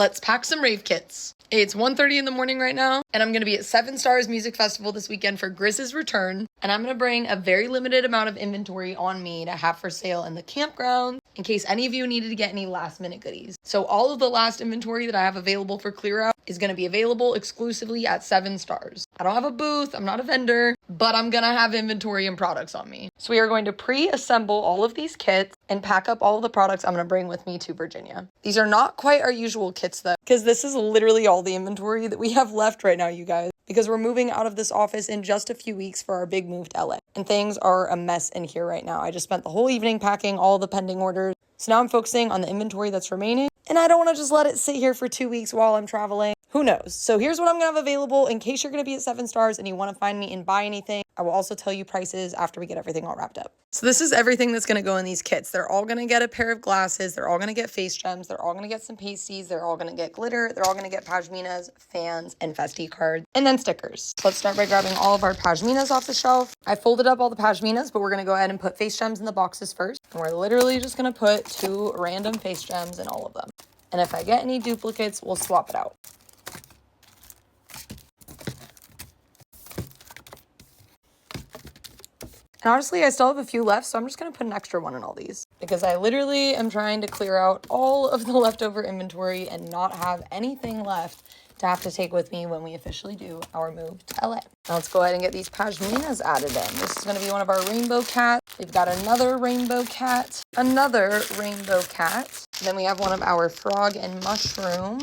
Let's pack some rave kits. It's 1:30 in the morning right now, and I'm going to be at 7 Stars Music Festival this weekend for Griz's return, and I'm going to bring a very limited amount of inventory on me to have for sale in the campground in case any of you needed to get any last minute goodies. So all of the last inventory that I have available for clear out is going to be available exclusively at 7 Stars. I don't have a booth, I'm not a vendor, but I'm going to have inventory and products on me. So we are going to pre-assemble all of these kits and pack up all of the products I'm going to bring with me to Virginia. These are not quite our usual kits though, because this is literally all the inventory that we have left right now, you guys, because we're moving out of this office in just a few weeks for our big move to LA. And things are a mess in here right now. I just spent the whole evening packing all the pending orders. So now I'm focusing on the inventory that's remaining, and I don't want to just let it sit here for 2 weeks while I'm traveling. Who knows? So here's what I'm going to have available in case you're going to be at 7 Stars and you want to find me and buy anything. I will also tell you prices after we get everything all wrapped up. So this is everything that's going to go in these kits. They're all going to get a pair of glasses. They're all going to get face gems. They're all going to get some pasties. They're all going to get glitter. They're all going to get pashminas, fans, and festy cards, and then stickers. So let's start by grabbing all of our pashminas off the shelf. I folded up all the pashminas, but we're going to go ahead and put face gems in the boxes first. And we're literally just going to put 2 random face gems in all of them. And if I get any duplicates, we'll swap it out. And honestly, I still have a few left, so I'm just going to put an extra one in all these because I literally am trying to clear out all of the leftover inventory and not have anything left to have to take with me when we officially do our move to LA. Now let's go ahead and get these pashminas added in. This is going to be one of our rainbow cats. We've got another rainbow cat, another rainbow cat. Then we have one of our frog and mushroom,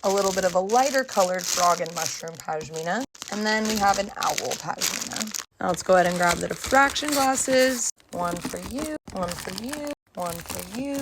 a little bit of a lighter colored frog and mushroom pashmina. And then we have an owl pashmina. Now let's go ahead and grab the diffraction glasses. One for you, one for you, one for you,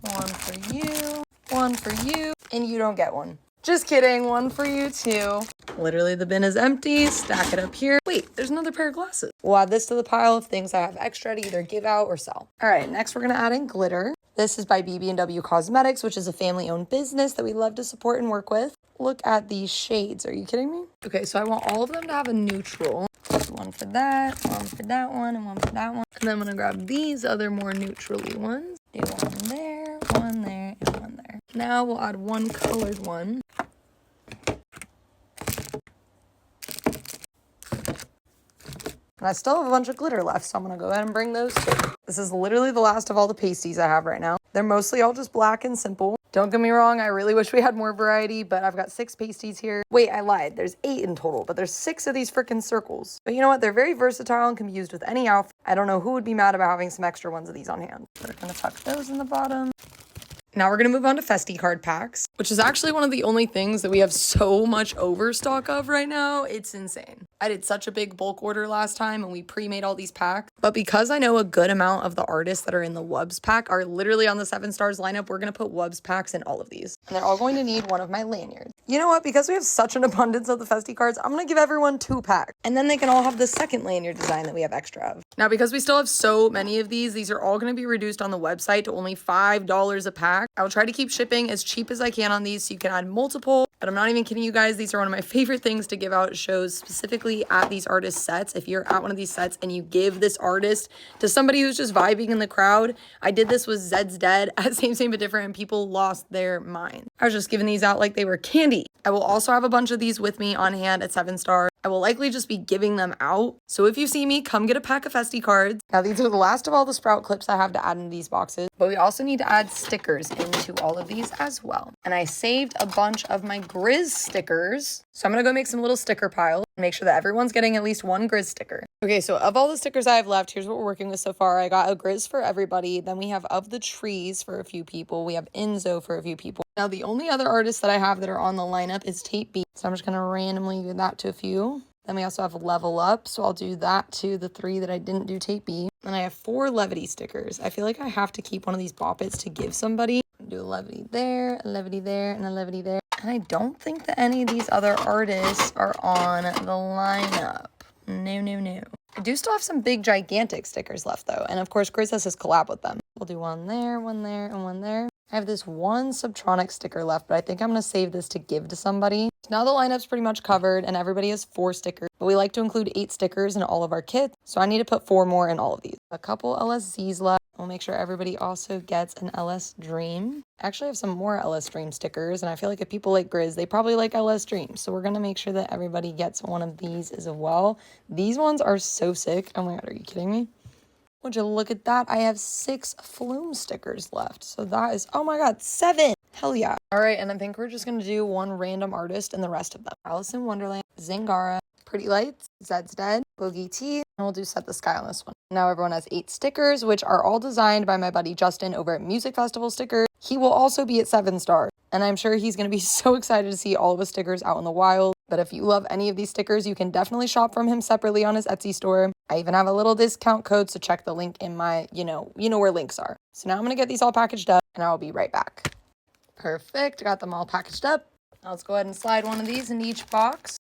one for you, one for you, and you don't get one. Just kidding, one for you too. Literally the bin is empty, stack it up here. Wait, there's another pair of glasses. We'll add this to the pile of things I have extra to either give out or sell. All right, next we're gonna add in glitter. This is by BB&W Cosmetics, which is a family-owned business that we love to support and work with. Look at these shades, are you kidding me? Okay, so I want all of them to have a neutral. One for that one, and one for that one. And then I'm gonna grab these other more neutrally ones. Do one there, and one there. Now we'll add one colored one. And I still have a bunch of glitter left, so I'm gonna go ahead and bring those too. This is literally the last of all the pasties I have right now. They're mostly all just black and simple. Don't get me wrong, I really wish we had more variety, but I've got 6 pasties here. Wait, I lied. There's 8 in total, but there's 6 of these freaking circles. But you know what? They're very versatile and can be used with any outfit. I don't know who would be mad about having some extra ones of these on hand. We're gonna tuck those in the bottom. Now we're going to move on to festy card packs, which is actually one of the only things that we have so much overstock of right now. It's insane. I did such a big bulk order last time and we pre-made all these packs. But because I know a good amount of the artists that are in the Wubs pack are literally on the 7 Stars lineup, we're going to put Wubs packs in all of these. And they're all going to need one of my lanyards. You know what? Because we have such an abundance of the festy cards, I'm going to give everyone 2 packs. And then they can all have the second lanyard design that we have extra of. Now, because we still have so many of these are all going to be reduced on the website to only $5 a pack. I will try to keep shipping as cheap as I can on these so you can add multiple, but I'm not even kidding you guys. These are one of my favorite things to give out at shows, specifically at these artist sets. If you're at one of these sets and you give this artist to somebody who's just vibing in the crowd, I did this with Zed's Dead at Same but Different and people lost their mind. I was just giving these out like they were candy. I will also have a bunch of these with me on hand at 7 Stars. I will likely just be giving them out. So if you see me, come get a pack of festy cards. Now these are the last of all the sprout clips I have to add into these boxes, but we also need to add stickers into all of these as well. And I saved a bunch of my Griz stickers. So I'm gonna go make some little sticker piles and make sure that everyone's getting at least one Griz sticker. Okay, so of all the stickers I have left, here's what we're working with so far. I got a Griz for everybody. Then we have Of the Trees for a few people. We have Enzo for a few people. Now the only other artists that I have that are on the lineup is Tape B. So I'm just gonna randomly do that to a few. Then we also have Level Up, so I'll do that to the 3 that I didn't do Tape B. And I have 4 Levity stickers. I feel like I have to keep one of these Bop Its to give somebody. Do a Levity there, a Levity there, and a Levity there. And I don't think that any of these other artists are on the lineup. No. I do still have some big gigantic stickers left though. And of course, Griz has his collab with them. We'll do one there, and one there. I have this one Subtronic sticker left, but I think I'm going to save this to give to somebody. Now the lineup's pretty much covered and everybody has 4 stickers, but we like to include 8 stickers in all of our kits. So I need to put 4 more in all of these. A couple LSZs left. We'll make sure everybody also gets an LS Dream. I actually have some more LS Dream stickers, and I feel like if people like Griz, they probably like LS Dream. So we're going to make sure that everybody gets one of these as well. These ones are so sick. Oh my god, are you kidding me? Would you look at that? I have 6 Flume stickers left. So that is, oh my god, 7. Hell yeah. All right, and I think we're just going to do one random artist and the rest of them. Alice in Wonderland, Zingara, Pretty Lights, Zed's Dead, Boogie T, and we'll do Set the Sky on this one. Now everyone has 8 stickers, which are all designed by my buddy Justin over at Music Festival Stickers. He will also be at 7 stars, and I'm sure he's going to be so excited to see all of his stickers out in the wild. But if you love any of these stickers, you can definitely shop from him separately on his Etsy store. I even have a little discount code, so check the link in my, you know where links are. So now I'm going to get these all packaged up, and I'll be right back. Perfect. Got them all packaged up. Now let's go ahead and slide one of these into each box.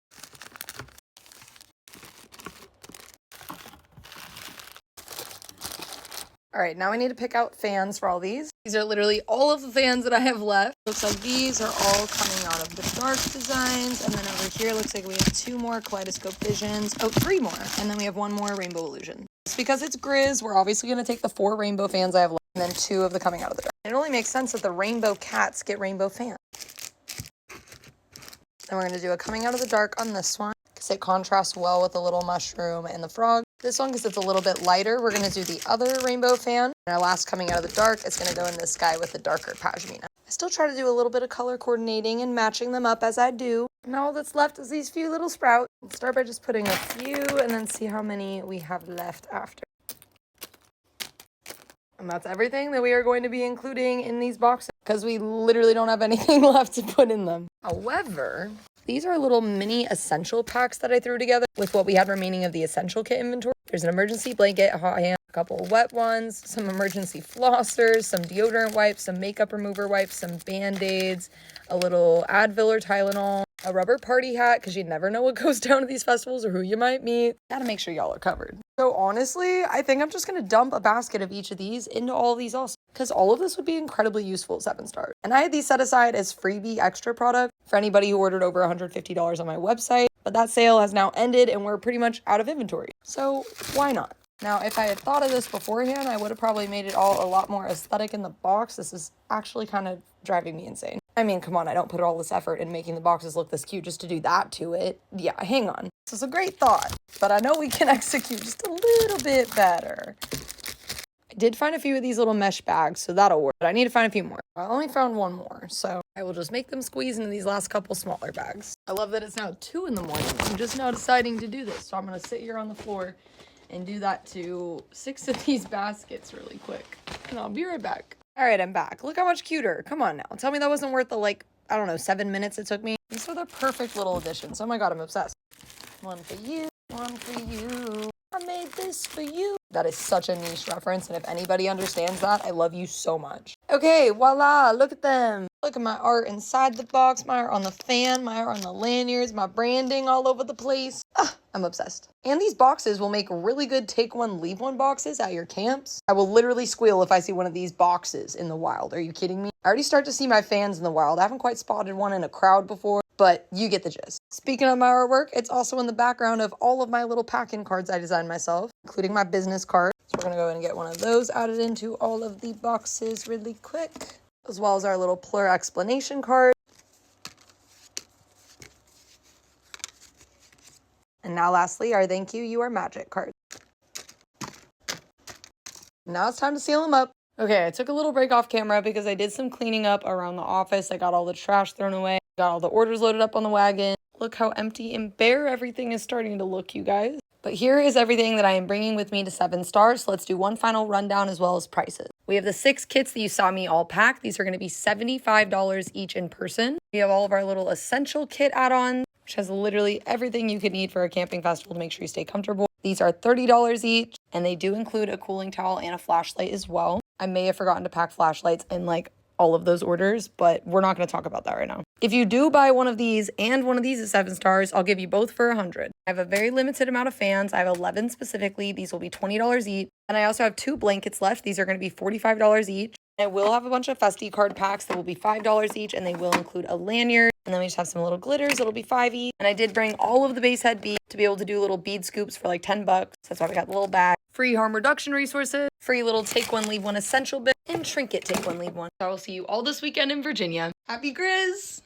All right, now we need to pick out fans for all these. These are literally all of the fans that I have left. Looks like these are all coming out of the dark designs. And then over here, looks like we have 2 more Kaleidoscope Visions. Oh, 3 more. And then we have 1 more Rainbow Illusion. Just because it's Griz, we're obviously going to take the 4 rainbow fans I have left, and then 2 of the coming out of the dark. It only makes sense that the rainbow cats get rainbow fans. Then we're going to do a coming out of the dark on this one, because it contrasts well with the little mushroom and the frog. This one, because it's a little bit lighter, we're going to do the other rainbow fan. And our last coming out of the dark is going to go in this guy with the darker pashmina. I still try to do a little bit of color coordinating and matching them up as I do. Now all that's left is these few little sprouts. Let's start by just putting a few and then see how many we have left after. And that's everything that we are going to be including in these boxes, because we literally don't have anything left to put in them. However, these are little mini essential packs that I threw together with what we had remaining of the essential kit inventory. There's an emergency blanket, a hot hand, a couple of wet ones, some emergency flossers, some deodorant wipes, some makeup remover wipes, some Band-Aids, a little Advil or Tylenol, a rubber party hat, because you never know what goes down at these festivals or who you might meet. Gotta make sure y'all are covered. So honestly, I think I'm just gonna dump a basket of each of these into all of these also, because all of this would be incredibly useful at 7 stars. And I had these set aside as freebie extra product for anybody who ordered over $150 on my website, but that sale has now ended and we're pretty much out of inventory. So why not? Now, if I had thought of this beforehand, I would have probably made it all a lot more aesthetic in the box. This is actually kind of driving me insane. I mean, come on, I don't put all this effort in making the boxes look this cute just to do that to it. Yeah, hang on. This is a great thought, but I know we can execute just a little bit better. I did find a few of these little mesh bags, so that'll work, but I need to find a few more. I only found 1 more, so I will just make them squeeze into these last couple smaller bags. I love that it's now 2 in the morning. I'm just now deciding to do this, so I'm going to sit here on the floor and do that to 6 of these baskets really quick, and I'll be right back. All right, I'm back. Look how much cuter. Come on now. Tell me that wasn't worth the, like, I don't know, 7 minutes it took me. These are the perfect little additions. Oh my god, I'm obsessed. 1 for you, 1 for you. I made this for you. That is such a niche reference, and if anybody understands that, I love you so much. Okay, voila, look at them. Look at my art inside the box, my art on the fan, my art on the lanyards, my branding all over the place. I'm obsessed. And these boxes will make really good take one, leave one boxes at your camps. I will literally squeal if I see one of these boxes in the wild. Are you kidding me? I already start to see my fans in the wild. I haven't quite spotted one in a crowd before, but you get the gist. Speaking of my artwork, it's also in the background of all of my little pack-in cards I designed myself, including my business card. So we're gonna go ahead and get one of those added into all of the boxes really quick, as well as our little plur explanation card. And now lastly, our thank you, you are magic card. Now it's time to seal them up. Okay, I took a little break off camera because I did some cleaning up around the office. I got all the trash thrown away, got all the orders loaded up on the wagon. Look how empty and bare everything is starting to look, you guys. But here is everything that I am bringing with me to 7 stars. So let's do one final rundown as well as prices. We have the 6 kits that you saw me all pack. These are going to be $75 each in person. We have all of our little essential kit add-ons, which has literally everything you could need for a camping festival to make sure you stay comfortable. These are $30 each, and they do include a cooling towel and a flashlight as well. I may have forgotten to pack flashlights in like all of those orders, but we're not going to talk about that right now. If you do buy one of these and one of these at 7 stars, I'll give you both for $100. I have a very limited amount of fans. I have 11 specifically. These will be $20 each. And I also have 2 blankets left. These are going to be $45 each. I will have a bunch of Festy card packs that will be $5 each, and they will include a lanyard. And then we just have some little glitters. It'll be $5 each. And I did bring all of the base head beads to be able to do little bead scoops for like $10. That's why we got the little bag. free harm reduction resources, free little take one, leave one essential bit, and trinket take one, leave one. I will see you all this weekend in Virginia. Happy Griz!